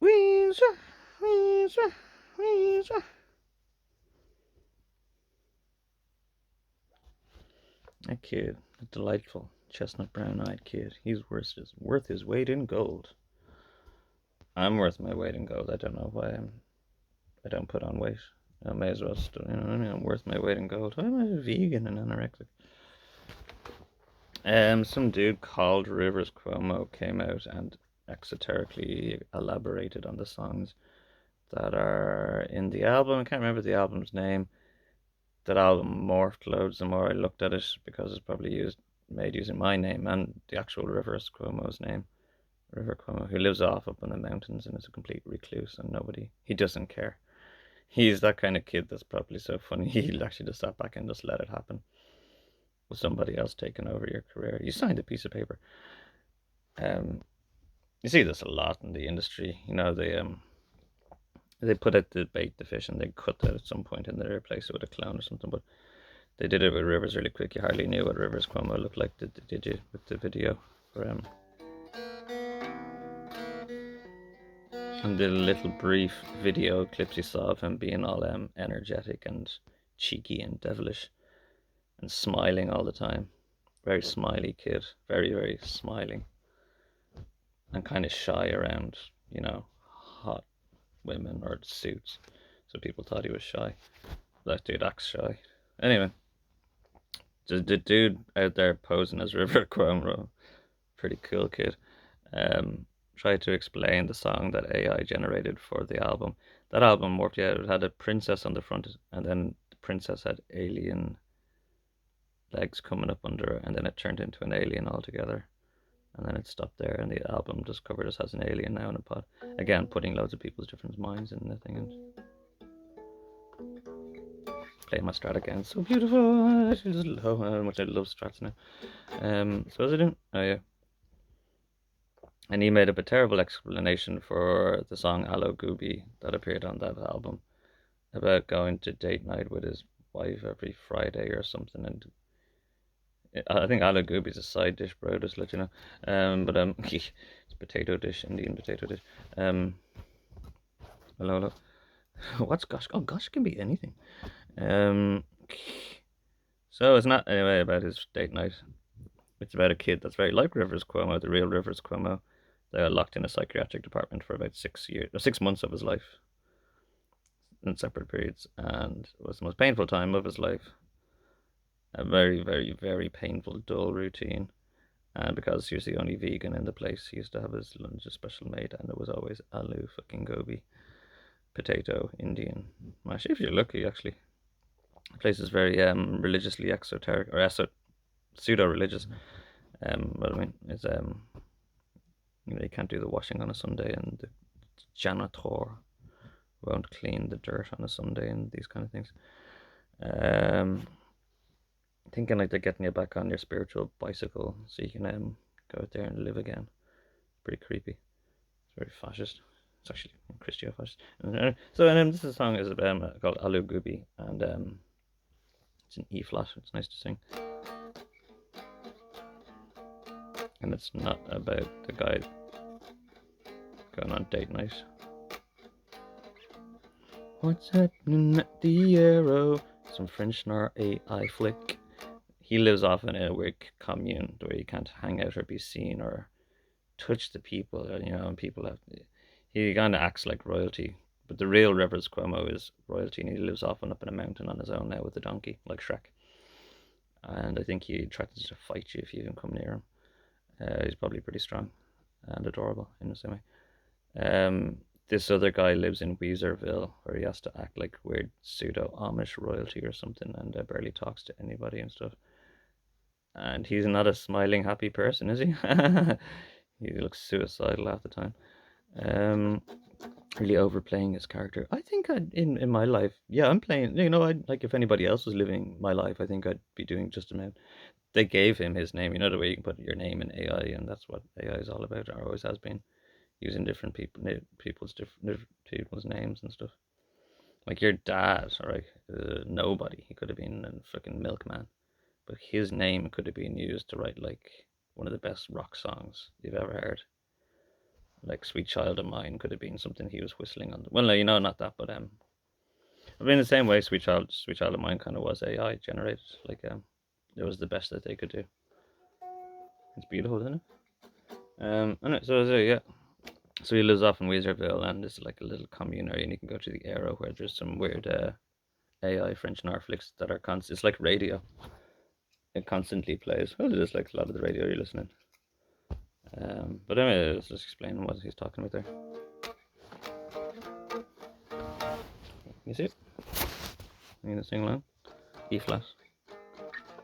Weezer, Weezer, Weezer. That kid, a delightful chestnut brown-eyed kid. He's worth his weight in gold. I'm worth my weight in gold. I don't know why I don't put on weight. I may as well still, you know what I mean? I'm worth my weight in gold. Why am I vegan and anorexic? Some dude called Rivers Cuomo came out and exoterically elaborated on the songs that are in the album. I can't remember the album's name. That album morphed loads the more I looked at it because it's probably made using my name and the actual Rivers Cuomo's name. River Cuomo, who lives off up in the mountains and is a complete recluse and he doesn't care. He's that kind of kid that's probably so funny he'll actually just sat back and just let it happen with somebody else taking over your career. You signed a piece of paper. Um, you see this a lot in the industry. You know, they put out the bait the fish and they cut that at some point and they replace it with a clown or something. But they did it with Rivers really quick. You hardly knew what Rivers Cuomo looked like, did you, with the video for and the little brief video clips you saw of him being all energetic and cheeky and devilish and smiling all the time. Very smiley kid, very, very smiling. And kind of shy around, you know, hot women or suits. So people thought he was shy. That dude acts shy. Anyway, the dude out there posing as River Cuomo, pretty cool kid, tried to explain the song that AI generated for the album. That album worked, yeah, it had a princess on the front, and then the princess had alien legs coming up under her, and then it turned into an alien altogether. And then it stopped there, and the album just covered us as an alien now in a pod. Again, putting loads of people's different minds in the thing. And play my strat again. So beautiful. I feel just love how much I love strats now. So was I doing? Oh yeah. And he made up a terrible explanation for the song Allo Gooby that appeared on that album about going to date night with his wife every Friday or something. And I think Allo Gooby's a side dish, bro, just let you know. It's potato dish, Indian potato dish. Hello, hello. What's gosh? Oh, gosh can be anything. So it's not anyway about his date night. It's about a kid that's very like Rivers Cuomo, the real Rivers Cuomo. They got locked in a psychiatric department for about 6 years, or 6 months of his life, in separate periods, and it was the most painful time of his life. A very, very, very painful, dull routine. And because he was the only vegan in the place, he used to have his lunch special made, and it was always aloo fucking gobi, potato, Indian mash. If you're lucky, actually. The place is very religiously exoteric, or pseudo-religious. But I mean, it's you know, you can't do the washing on a Sunday, and the janitor won't clean the dirt on a Sunday, and these kind of things. Thinking like they're getting you back on your spiritual bicycle so you can go out there and live again. Pretty creepy. It's very fascist. It's actually Christian-fascist. So this song is called Alu Gooby, and it's an E flat. It's nice to sing. And it's not about the guy going on date night. What's happening at the Arrow? Some French noir AI flick. He lives off in a weird commune where you can't hang out or be seen or touch the people, you know, and people have. He kind of acts like royalty, but the real Rivers Cuomo is royalty, and he lives off and up in a mountain on his own now with a donkey, like Shrek. And I think he threatens to fight you if you even come near him. He's probably pretty strong and adorable in the same way. This other guy lives in Weezerville, where he has to act like weird pseudo Amish royalty or something, and barely talks to anybody and stuff. And he's not a smiling, happy person, is he? He looks suicidal half the time. Really overplaying his character. I think in my life, yeah, I'm playing. You know, I like if anybody else was living my life, I think I'd be doing just about. They gave him his name. You know the way you can put your name in AI, and that's what AI is all about, or always has been, using different people's names and stuff. Like your dad, or nobody. He could have been a fucking milkman, but his name could have been used to write like one of the best rock songs you've ever heard. Like "Sweet Child of Mine" could have been something he was whistling on. Well, no, not that, but I mean, the same way, Sweet Child of Mine" kind of was AI generated. Like it was the best that they could do. It's beautiful, isn't it? And so yeah. So he lives off in Weezerville, and it's like a little commune area, and you can go to the Aero where there's some weird AI French Norflicks that are constant. It's like radio. It constantly plays. Well, it is like a lot of the radio you're listening. But anyway, let's just explain what he's talking about there. You see it? You need to sing along. E flat.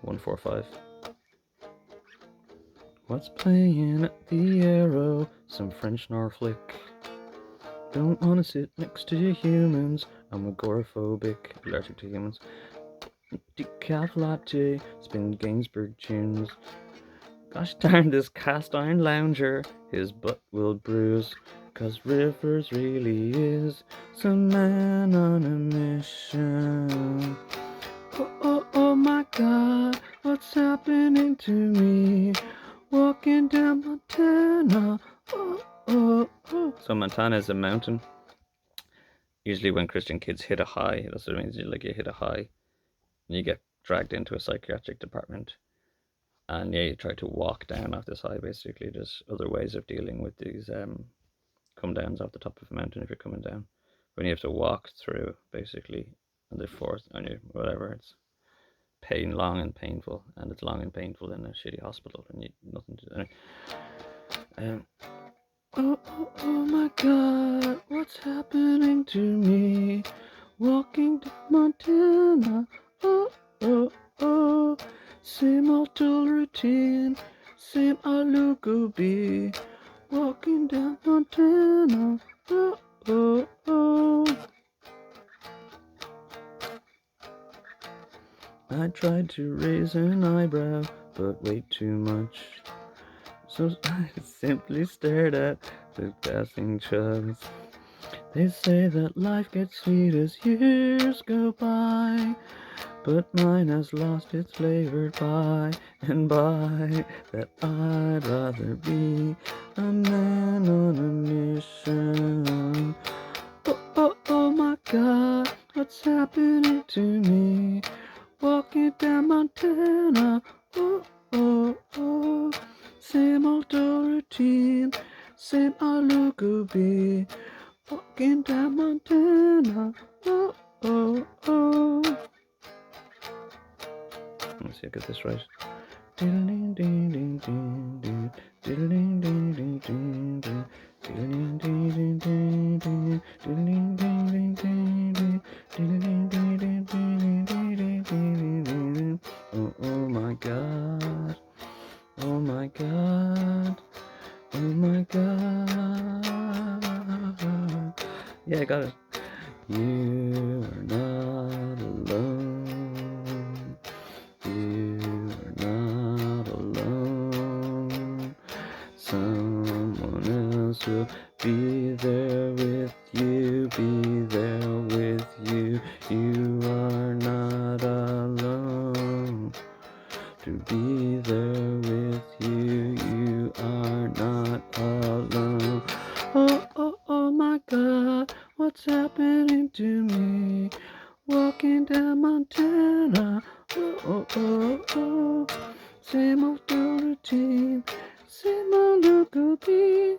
145. What's playing at the Aero? Some French Norflick. Don't wanna sit next to humans. I'm agoraphobic, allergic to humans. Decaf latte, spin Gainsbourg tunes. Gosh darn this cast iron lounger, his butt will bruise. 'Cause Rivers really is some man on a mission. Oh my God, what's happening to me? Walking down Montana. Oh. So Montana is a mountain. Usually when Christian kids hit a high, that's what it means. Like you hit a high, and you get dragged into a psychiatric department, and yeah, you try to walk down off this high. Basically, there's other ways of dealing with these come downs off the top of a mountain if you're coming down. When you have to walk through, basically, and they're forced on you, whatever. It's long and painful, and it's long and painful in a shitty hospital, and you nothing to do. Oh my God, what's happening to me? Walking to Montana. Oh. Same old routine, same alugubi. Walking down Montana. Oh. I tried to raise an eyebrow, but way too much. So I simply stared at the passing chugs. They say that life gets sweet as years go by, but mine has lost its flavor by and by. That I'd rather be a man on a mission. Oh my God, what's happening to me? Walking down Montana. Oh. Same old routine, same alugubi. Walking down Montana. Oh. Let's see, I get this right. Oh my God. Oh my God. Oh my God. Yeah, I got it. You are not alone. You are not alone. Someone else will be there with you. Be there with you. You are not alone. To be there with you. You are not alone. Oh my God, what's happening to me? Walking down Montana. Oh. Same old routine, same old look-o-bee.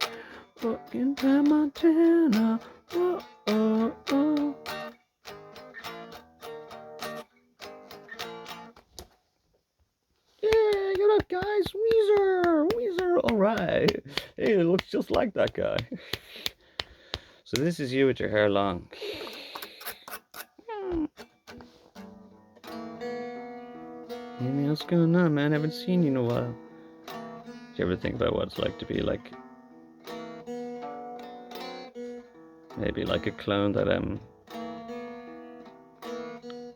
Walking down Montana. Oh. Yeah, get up, guys. Weezer. All right. Hey, it looks just like that guy. So this is you with your hair long. Hey, what's going on, man? I haven't seen you in a while. Do you ever think about what it's like to be like, maybe like a clone that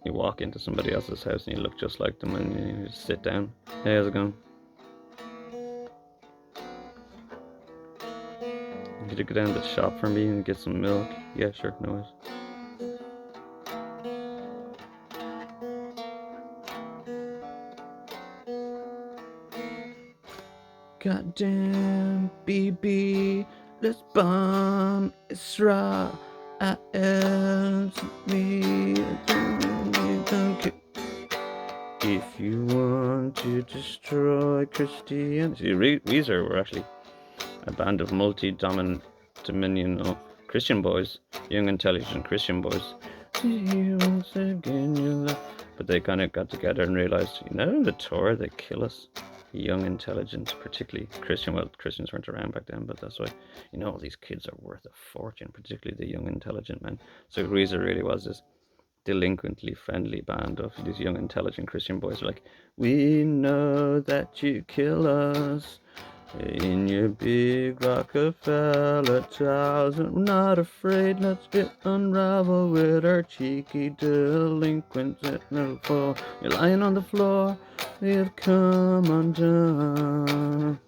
you walk into somebody else's house and you look just like them and you just sit down. Hey, how's it going? Could you go down to the shop for me and get some milk? Yeah, sure, no worries. Goddamn, BB, let's bomb Israel. If you want to destroy Christianity, Weezer were actually a band of multi-dominion Christian boys, young, intelligent Christian boys. Once again, you love. But they kind of got together and realized, in the tour, they kill us. Young, intelligent, particularly Christian. Well, Christians weren't around back then, but that's why, all these kids are worth a fortune, particularly the young, intelligent men. So Weezer really was this delinquently friendly band of these young, intelligent Christian boys. Like, we know that you kill us in your big Rockefeller towers. We're not afraid, let's get unraveled with our cheeky delinquents at the floor. You're lying on the floor, you've come undone.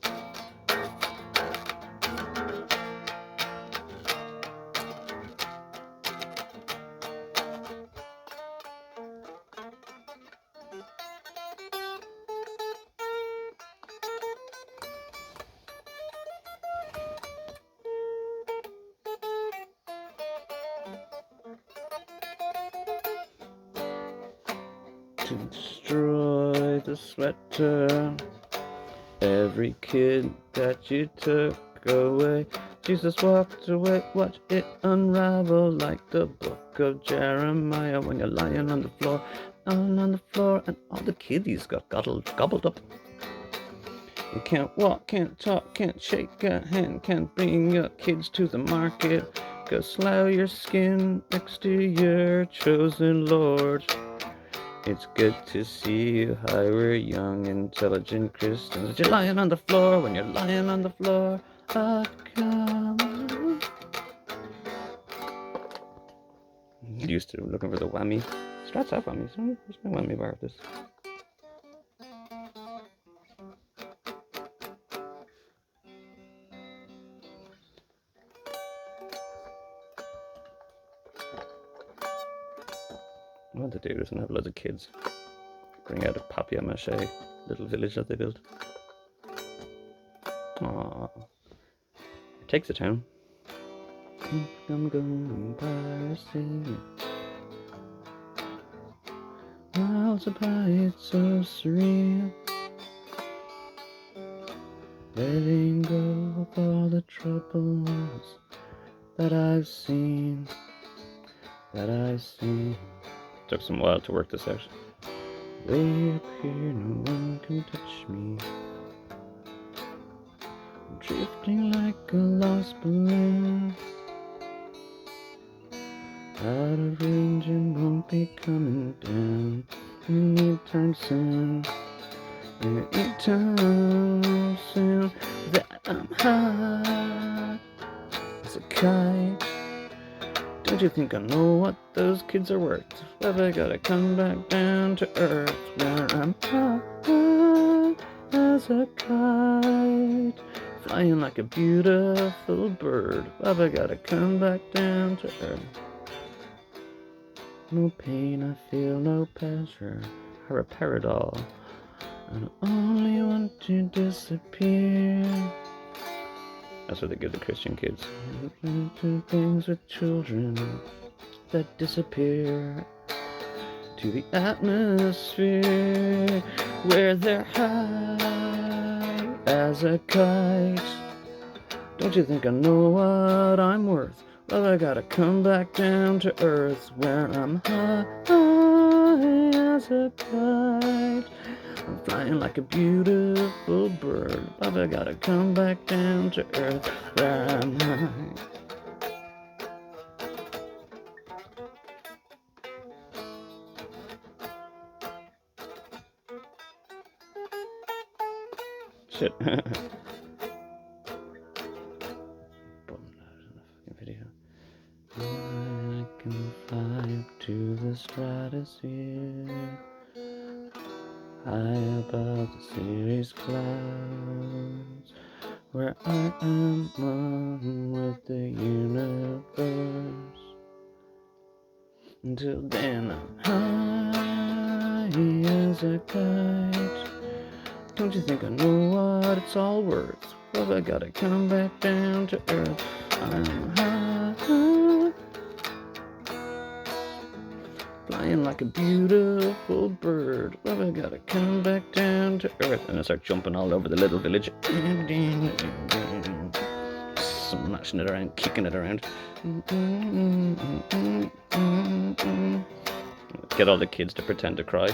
To destroy the sweater, every kid that you took away. Jesus walked away, watch it unravel like the book of Jeremiah. When you're lying on the floor, and all the kiddies got gobbled up. You can't walk, can't talk, can't shake a hand, can't bring your kids to the market. Go slough your skin next to your chosen Lord. It's good to see you, hi, we're young, intelligent Christians. You're lying on the floor, when you're lying on the floor, come. Used to looking for the whammy. Strats up whammies. Where's my whammy bar of this? I want to do this and have loads of kids bring out a papier-mâché little village that they built. Aww. It takes a town. I'm going parsing. Miles by, it's so surreal. Letting go of all the troubles that I've seen. Took some while to work this out. Way up here, no one can touch me. I'm drifting like a lost balloon, out of range and won't be coming down anytime soon. Anytime soon. That I'm high as a kite. Don't you think I know what those kids are worth? Well, I gotta come back down to earth, where I'm high as a kite, flying like a beautiful bird. Well, I gotta come back down to earth. No pain I feel, no pleasure, or a paradol. I only want to disappear. That's what they give the Christian kids. Do things with children that disappear to the atmosphere where they're high as a kite. Don't you think I know what I'm worth? Well, I gotta come back down to earth where I'm high as a kite. I'm flying like a beautiful bird, but I gotta come back down to earth where I'm high. Shit. Video. I can fly up to the stratosphere, high above the cirrus clouds, where I am one with the universe. Until then I'm high as a kite. Don't you think I know what it's all worth? Well, I gotta come back down to earth. I'm high, flying like a beautiful bird. Well, I gotta come back down to earth. And I start jumping all over the little village. Smashing it around, kicking it around. Get all the kids to pretend to cry.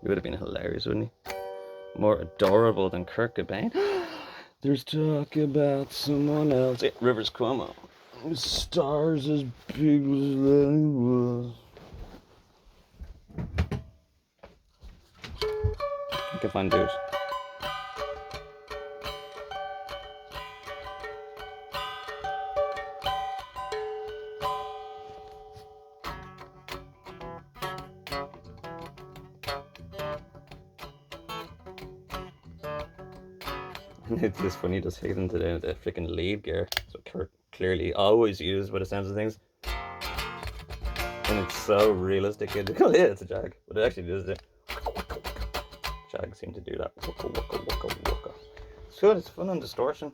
He would have been hilarious, wouldn't he? More adorable than Kurt Cobain. There's talk about someone else. Hey, Rivers Cuomo. Stars as big as they was. I can find dudes. It's just funny just hitting to the freaking lead gear. So Kurt clearly always used by the sounds of things. And it's so realistic. Yeah, it's a Jag. But it actually does it. Jags seem to do that. Waka, waka, waka, waka. It's good. It's fun on distortion.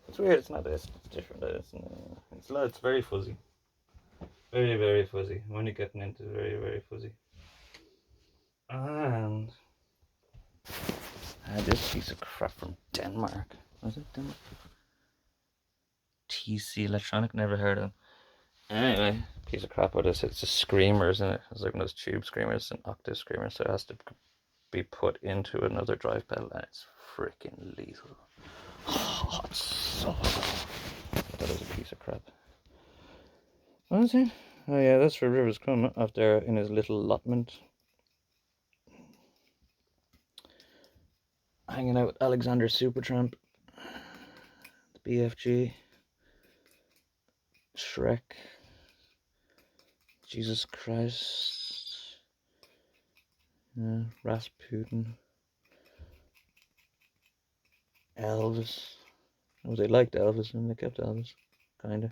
It's weird. It's not this. It's different. It's very fuzzy. Very, very fuzzy. When you're getting into very, very fuzzy. And I had this piece of crap from Denmark. Was it Denmark? TC Electronic. Never heard of them. Anyway, piece of crap with this. It's a screamer, isn't it? It's like one of those tube screamers, an octave screamer, so it has to be put into another drive pedal, and it's freaking lethal. Oh, it's so that is a piece of crap. What is it? Oh yeah, that's for Rivers Cuomo up there in his little allotment, hanging out with Alexander Supertramp, the BFG, Shrek, Jesus Christ, Rasputin, Elvis. Oh, they liked Elvis and they kept Elvis, kinda.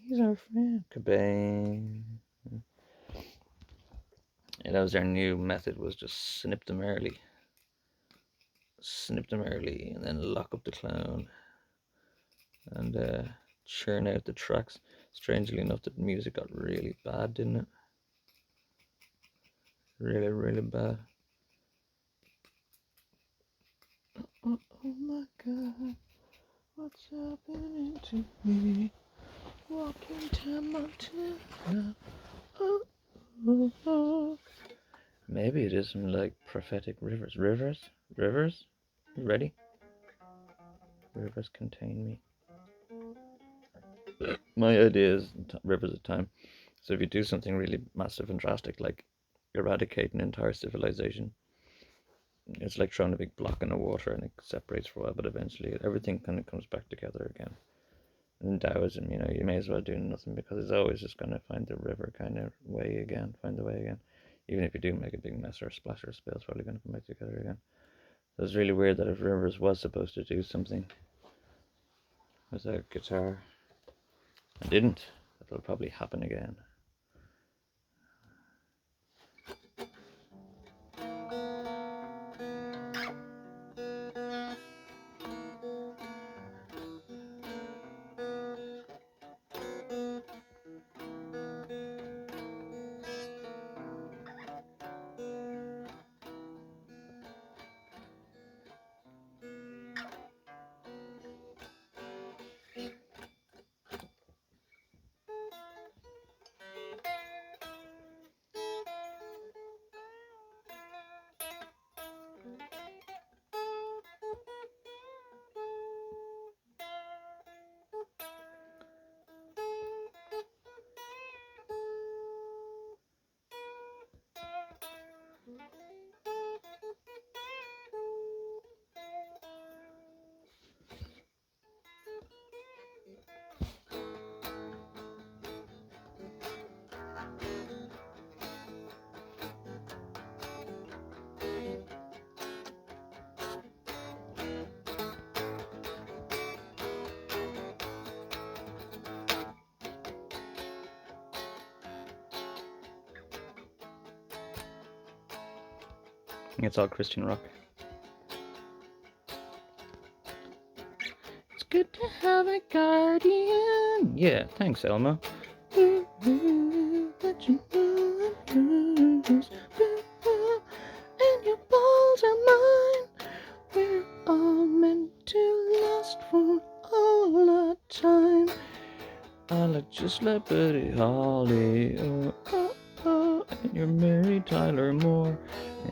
He's our friend. Cobain. Yeah, that was their new method, was just snip them early. Snip them early and then lock up the clone. And churn out the tracks. Strangely enough, the music got really bad, didn't it? Really, really bad. Oh my God, what's happening to me? Walking down Montana. Oh. Maybe it is some like prophetic rivers. Rivers? You ready? Rivers contain me. My idea is rivers of time. So if you do something really massive and drastic, like eradicate an entire civilization, it's like throwing a big block in the water and it separates for a while, but eventually everything kind of comes back together again. And in Taoism, you may as well do nothing because it's always just going to find the river kind of way again, find the way again. Even if you do make a big mess or a splash or a spill, it's probably going to come back together again. So it's really weird that if Rivers was supposed to do something with a guitar and didn't, that'll probably happen again. It's all Christian rock. It's good to have a guardian. Yeah, thanks, Elmo. And your balls are mine. We're all meant to last for all the time. I like just like Buddy Holly. And you're Mary Tyler Moore.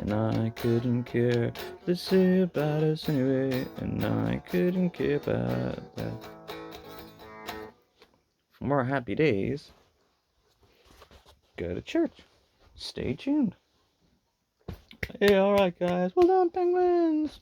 And I couldn't care to say about us anyway. And I couldn't care about that. For more happy days, go to church. Stay tuned. Hey, alright guys. Well done, penguins.